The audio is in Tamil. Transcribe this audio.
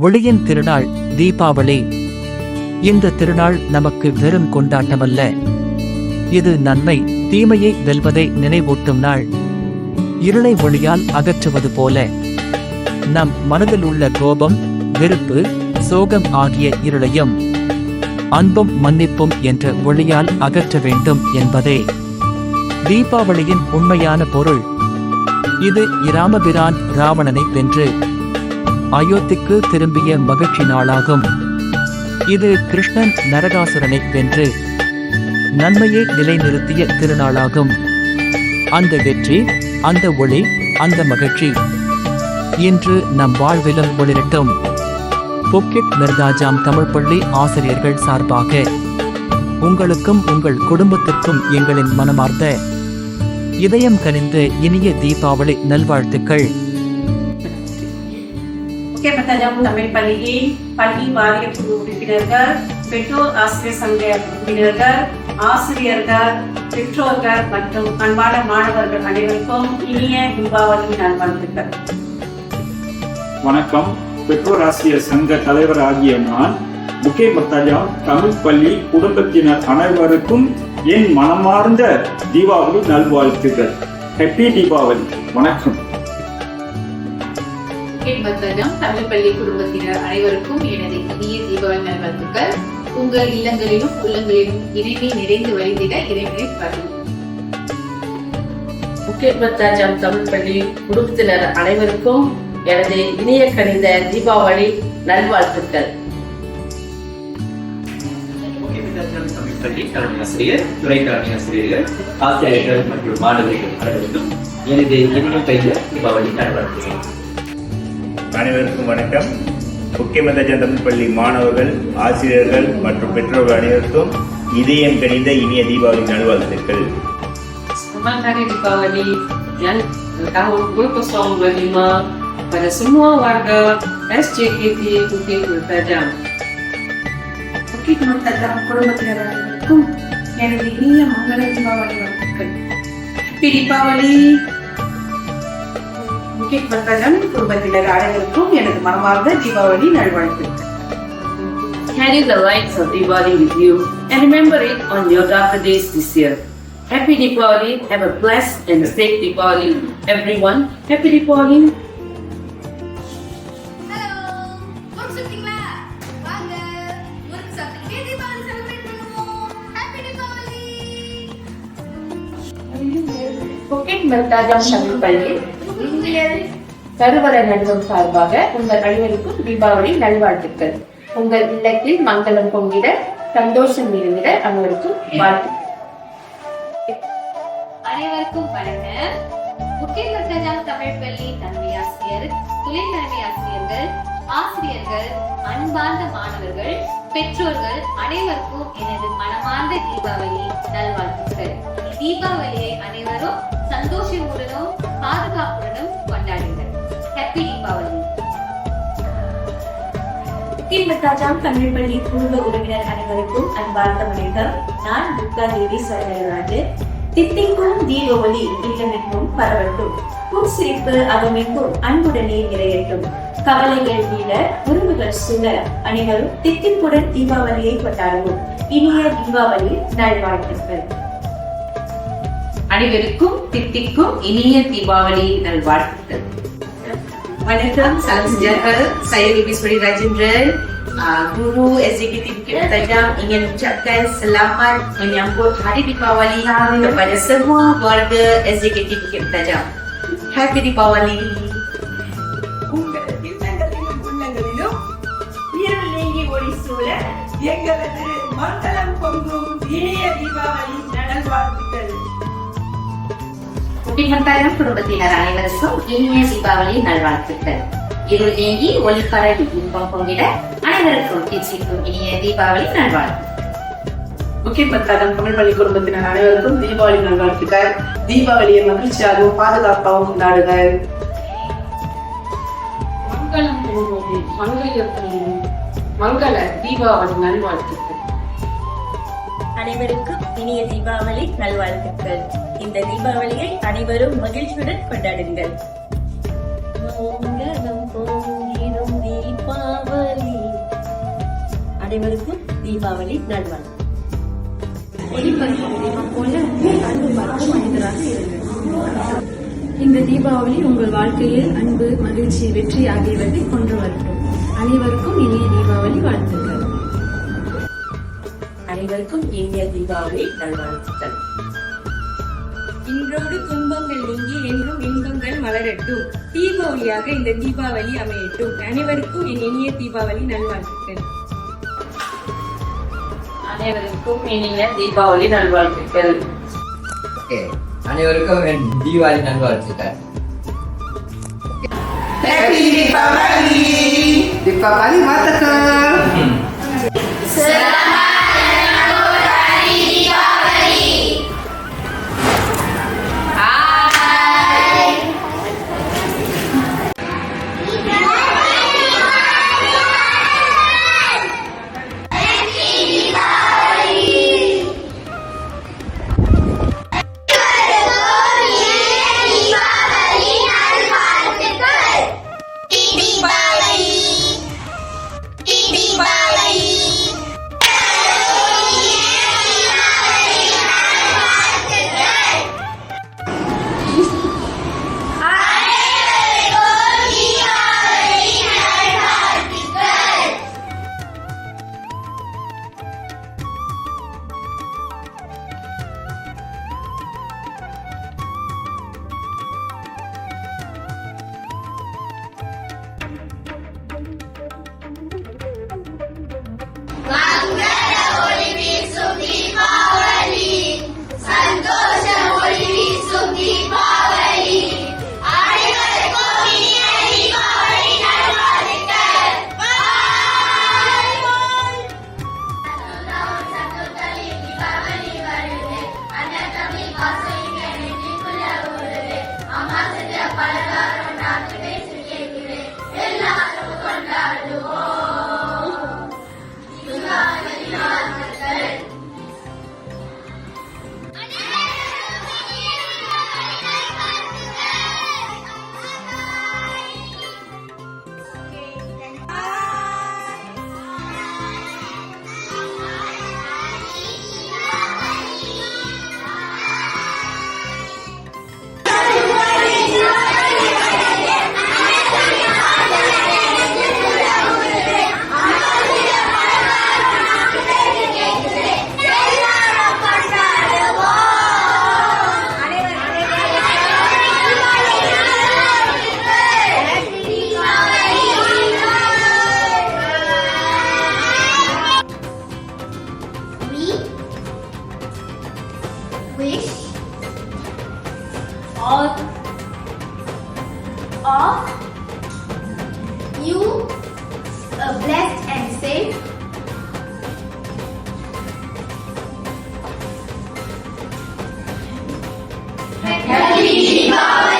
ஒளியின் திருநாள் தீபாவளி. இந்த திருநாள் நமக்கு வெறும் கொண்டாட்டமல்ல, இது நன்மை தீமையை வெல்வதை நினைவூட்டும் நாள். இருளை ஒளியால் அகற்றுவது போல நம் மனதில் உள்ள கோபம், வெறுப்பு, சோகம் ஆகிய இருளையும் அன்பும் மன்னிப்பும் என்ற ஒளியால் அகற்ற வேண்டும் என்பதே தீபாவளியின் உண்மையான பொருள். இது இராமபிரான் ராவணனை வென்று அயோத்திக்கு திரும்பிய மகிழ்ச்சி நாளாகும். இது கிருஷ்ணன் நரகாசுரனை வென்று நன்மையை நிலைநிறுத்திய திருநாளாகும். அந்த வெற்றி, அந்த ஒளி, அந்த மகிழ்ச்சி இன்று நம் வாழ்விலும் ஒளிரட்டும். புக்கிட் மிர்தாஜாம் தமிழ் பள்ளி ஆசிரியர்கள் சார்பாக உங்களுக்கும் உங்கள் குடும்பத்திற்கும் எங்களின் மனமார்ந்த இதயம் கனிந்த இனிய தீபாவளி நல்வாழ்த்துக்கள். புக்கிட் மிர்தாஜாம் தமிழ் பள்ளியின் பள்ளி வாரிய குழு உறுப்பினர்கள், பெற்றோர் ஆசிரியர் சங்க உறுப்பினர்கள், ஆசிரியர்கள், பெற்றோர்கள் மற்றும் அன்பான மாணவர்கள் அனைவருக்கும் இனிய தீபாவளி நல்வாழ்த்துக்கள். வணக்கம். பெற்றோர் ஆசிரியர் சங்க தலைவர் ஆகிய நான் புக்கிட் மிர்தாஜாம் தமிழ் பள்ளி குடும்பத்தினர் அனைவருக்கும் என் மனமார்ந்த தீபாவளி நல்வாழ்த்துக்கள். ஹாப்பி தீபாவளி. வணக்கம். புக்கிட் மிர்தாஜாம் தமிழ் பள்ளி குடும்பத்தினர் அனைவருக்கும் எனது இனிய தீபாவளி நல்வாழ்த்துக்கள். உங்கள் இல்லங்களிலும் உள்ளங்களிலும் இறைமை நிறைந்து வழிந்திட இறைவனை பாருங்கள். புக்கிட் மிர்தாஜாம் தமிழ் பள்ளி குடும்பத்தினர் அனைவருக்கும் எனது இனிய கணித தீபாவளி நல்வாழ்த்துக்கள். தமிழ் பள்ளி தலைமை ஆசிரியர், துறை தலைமை ஆசிரியர்கள், ஆசிரியர்கள் மற்றும் மாணவர்கள் அனைவருக்கும் எனது இனிய கையில் தீபாவளி நல்வாழ்த்துக்கள். அனைவருக்கும் வணக்கம். புக்கிட் மிர்தாஜாம் தமிழ் பள்ளி மாணவர்கள், ஆசிரியர்கள் மற்றும் பெற்றோர்கள் அனைவருக்கும் இதயம் கணிந்த இனிய தீபாவளி நல்வாழ்த்துக்கள். Selamat Hari Deepawali yang tahun 2025 pada semua warga SJKT Bukit Mirzajam. புக்கிட் மிர்தாஜாம் குடும்பத்தினர் அனைவருக்கும் எனது இனிய மங்கள தீபாவளி வாழ்த்துக்கள். ஹாப்பி தீபாவளி. புக்கிட் மிர்தாஜாம் குடும்பத்தினர் அனைவருக்கும் எனது மனமார்ந்த தீபாவளி நல்வாழ்த்துக்கள். Carry the lights of Diwali with you and remember it on your darker days this year. Happy Deepawali. Have a blessed and safe Deepawali, everyone. Happy Deepawali. புக்கிட் மிர்தாஜாம் தமிழ் பள்ளி கருவறை நடுவம் சார்பாக உங்கள் அனைவருக்கும் தீபாவளி நல்வாழ்த்துக்கள். உங்கள் இல்லத்தில் மங்களம் பொங்கிட, சந்தோஷம் இருந்திட அனைவருக்கும் வாழ்த்து. அனைவருக்கும் வணக்கம். புக்கிட் மிர்தாஜாம் தமிழ் பள்ளி தலைமை ஆசிரியர், துணை தலைமை ஆசிரியர்கள், ஆசிரியர்கள், அன்பார்ந்த மாணவர்கள், பெற்றோர்கள் அனைவருக்கும் எனது மனமார்ந்த தீபாவளி நல்வாழ்த்துக்கள். தீபாவளியை அனைவரும் சந்தோஷமுடனும் பாதுகாப்புடனும் கொண்டாடுங்கள். ஹாப்பி தீபாவளி. புக்கிட் மிர்தாஜாம் தமிழ் பள்ளி குடும்ப உறவினர் அனைவருக்கும் அன்பார்ந்த வணக்கம். நான் துர்கா தேவி சரராஜு. தித்திக்கும் தீபாவளி இல்லமெங்கும் பரவட்டும், புன்சிரிப்பு அகமெங்கும் அன்புடனே நிறையட்டும், கவலைகள் வீட, உறவுகள் சூழ, அனைவரும் தித்திப்புடன் தீபாவளியை கொண்டாடுவோம். இனிய தீபாவளி நல்வாழ்த்துக்கள். அனைவருக்கும் தித்திக்கும் இனிய தீபாவளி நல்வாழ்த்துக்கள். Waalaikumsalam. Salam sejahtera. Saya Bibi Suri Rajendran, guru SJKT Bukit Mirzajam, ingin ucapkan selamat menyambut Hari Deepawali kepada semua warga SJKT Bukit Mirzajam. Happy Deepawali. உங்கள் இல்லங்களிலும் உள்ளங்களிலும் இருள் நீங்கி ஒளி சூழ எங்களது மங்களம் பொங்கும் இனிய தீபாவளி நல்வாழ்த்துக்கள். புக்கிட் மிர்தாஜாம் குடும்பத்தினர் அனைவருக்கும் இனிய தீபாவளி நல்வாழ்த்துக்கள். இருள் நீங்கி ஒளி பரவி இன்பம் பொங்கிட அனைவருக்கும் தித்திக்கும் இனிய தீபாவளி நல்வாழ்த்துக்கள். புக்கிட் மிர்தாஜாம் தமிழ் பள்ளி குடும்பத்தினர் அனைவருக்கும் தீபாவளி நல்வாழ்த்துக்கள். தீபாவளியை மகிழ்ச்சியாகவும் பாதுகாப்பாகவும் கொண்டாடுங்கள். மங்களம் பொங்குவோம், மங்கள தீபாவளி நல்வாழ்த்துக்கள். அனைவருக்கும் இனிய தீபாவளி நல்வாழ்த்துக்கள். இந்த தீபாவளியை அனைவரும் மகிழ்ச்சியுடன் கொண்டாடுங்கள். மங்களம் பொங்கிடும் தீபாவளி. அனைவருக்கும் தீபாவளி நல்வாழ்த்து. ஒளிபரப்பு தீபம் போல அன்பு பரப்பும் மனிதராக இருங்கள். இந்த தீபாவளி உங்கள் வாழ்க்கையில் அன்பு, மகிழ்ச்சி, வெற்றி ஆகியவற்றை கொண்டு வரட்டும். அனைவருக்கும் இனிய தீபாவளி வாழ்த்துக்கள். அனைவருக்கும் இனிய தீபாவளி நல்வாழ்த்துக்கள். இன்றோடு துன்பங்கள் நீங்கி என்றும் இன்பங்கள் மலரட்டும். தீபாவளியாக இந்த தீபாவளி அமையட்டும். அனைவருக்கும் என் இனிய தீபாவளி நல்வாழ்த்துக்கள். அனைவருக்கும் இனிய தீபாவளி நல்வாழ்த்துக்கள். அனைவருக்கும் என் தீபாவளி நல்வாழ்த்துக்கள். தீபாவளி வாழ்த்துக்கள். All of you blessed and safe. Happy Diwali!